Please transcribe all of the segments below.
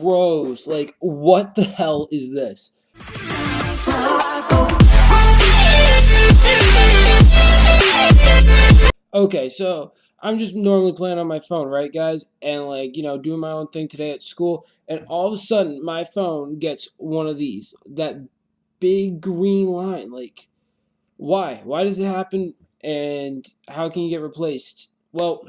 Bros, like, what the hell is this? Okay, so I'm just normally playing on my phone, right, guys? And, like, doing my own thing today at school. And all of a sudden, my phone gets one of these, that big green line. Like, why? Why does it happen? And how can you get replaced? Well,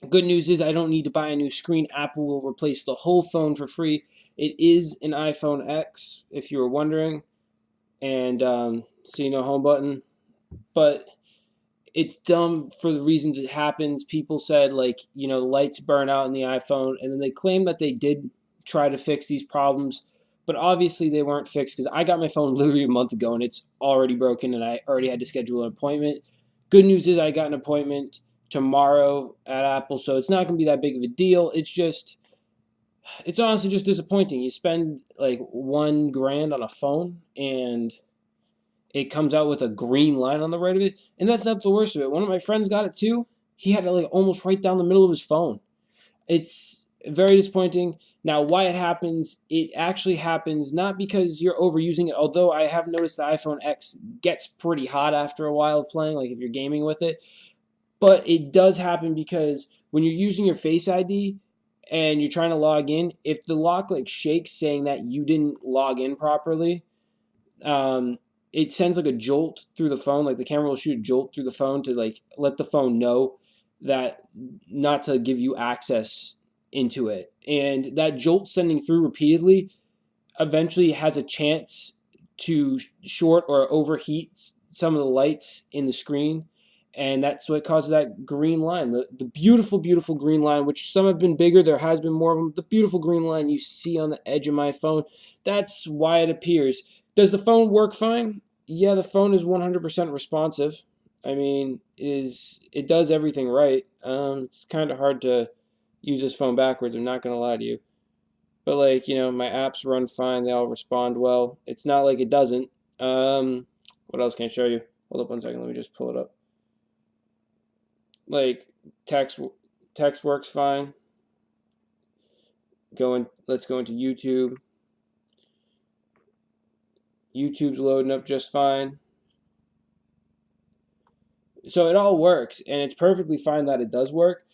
good news is I don't need to buy a new screen. Apple will replace the whole phone for free. It is an iPhone X, if you were wondering. And home button. But it's dumb for the reasons it happens. People said, like, the lights burn out in the iPhone, and then they claim that they did try to fix these problems, but obviously they weren't fixed because I got my phone literally a month ago and it's already broken and I already had to schedule an appointment. Good news is I got an appointment tomorrow at Apple, so it's not going to be that big of a deal. It's honestly just disappointing. You spend like $1,000 on a phone and it comes out with a green line on the right of it. And that's not the worst of it. One of my friends got it too. He had it like almost right down the middle of his phone. It's very disappointing. Now, why it actually happens not because you're overusing it, although I have noticed the iPhone X gets pretty hot after a while of playing, like if you're gaming with it. But it does happen because when you're using your Face ID and you're trying to log in, if the lock like shakes saying that you didn't log in properly, it sends like a jolt through the phone. Like the camera will shoot a jolt through the phone to like let the phone know that not to give you access into it. And that jolt sending through repeatedly eventually has a chance to short or overheat some of the lights in the screen. And that's what causes that green line, the beautiful, beautiful green line, which some have been bigger. There has been more of them. The beautiful green line you see on the edge of my phone, that's why it appears. Does the phone work fine? Yeah, the phone is 100% responsive. I mean, it does everything right. It's kind of hard to use this phone backwards. I'm not gonna lie to you, but like my apps run fine. They all respond well. It's not like it doesn't. What else can I show you? Hold up one second. Let me just pull it up. Like text works fine. Let's go into YouTube. YouTube's loading up just fine. So it all works, and it's perfectly fine that it does work,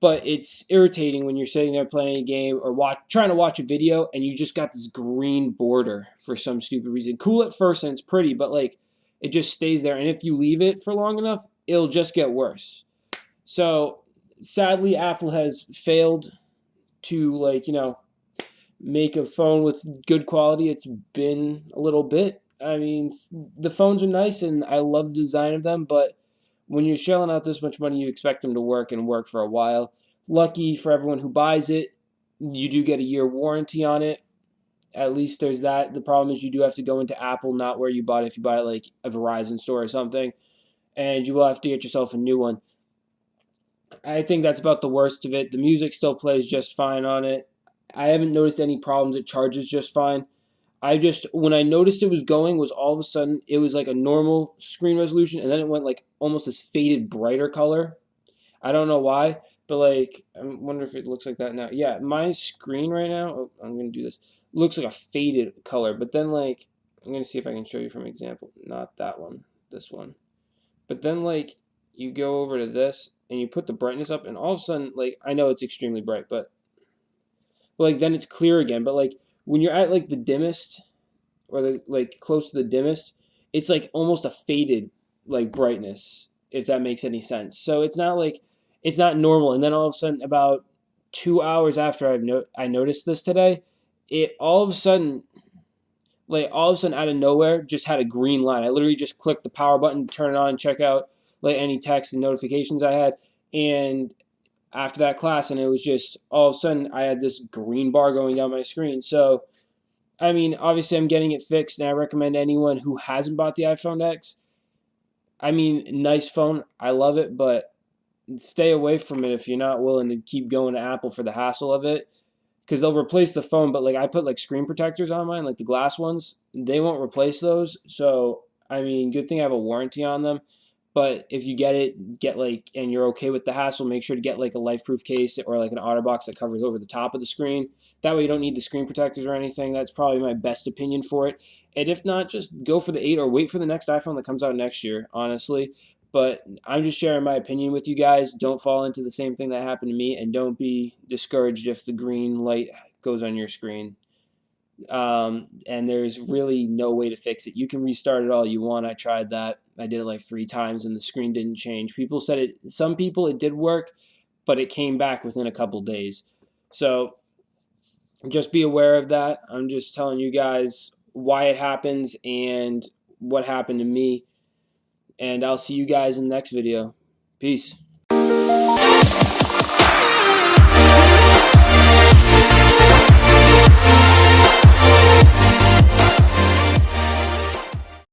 but it's irritating when you're sitting there playing a game or trying to watch a video and you just got this green border for some stupid reason. Cool at first and it's pretty, but like it just stays there, and if you leave it for long enough, it'll just get worse. So sadly, Apple has failed to make a phone with good quality. It's been a little bit. I mean, the phones are nice and I love the design of them, but when you're shelling out this much money, you expect them to work and work for a while. Lucky for everyone who buys it, you do get a year warranty on it. At least there's that. The problem is you do have to go into Apple, not where you bought it. If you bought it like a Verizon store or something, and you will have to get yourself a new one. I think that's about the worst of it. The music still plays just fine on it. I haven't noticed any problems. It charges just fine. When I noticed it was going, was all of a sudden it was like a normal screen resolution, and then it went like almost this faded brighter color. I don't know why, but like I wonder if it looks like that now. Yeah, my screen right now. Oh, I'm gonna do this. Looks like a faded color, but then like I'm gonna see if I can show you from example. Not that one, this one. But then like you go over to this and you put the brightness up, and all of a sudden like I know it's extremely bright, but like then it's clear again. But like when you're at like the dimmest or like close to the dimmest, it's like almost a faded like brightness, if that makes any sense. So it's not normal. And then all of a sudden, about 2 hours after I noticed this today, it all of a sudden out of nowhere just had a green line. I literally just clicked the power button, turn it on, check out like any text and notifications I had, and after that class, and it was just all of a sudden I had this green bar going down my screen. So I mean, obviously I'm getting it fixed, and I recommend anyone who hasn't bought the iPhone X. I mean, nice phone, I love it, but stay away from it if you're not willing to keep going to Apple for the hassle of it, because they'll replace the phone. But like I put like screen protectors on mine, like the glass ones, they won't replace those. So I mean, good thing I have a warranty on them. But if you get it, get like, and you're okay with the hassle, make sure to get like a life-proof case or like an OtterBox that covers over the top of the screen. That way you don't need the screen protectors or anything. That's probably my best opinion for it. And if not, just go for the 8 or wait for the next iPhone that comes out next year, honestly. But I'm just sharing my opinion with you guys. Don't fall into the same thing that happened to me, and don't be discouraged if the green light goes on your screen. And there's really no way to fix it. You can restart it all you want. I tried that. I did it like 3 times, and the screen didn't change. People said it. Some people it did work, but it came back within a couple days. So just be aware of that. I'm just telling you guys why it happens and what happened to me. And I'll see you guys in the next video. Peace.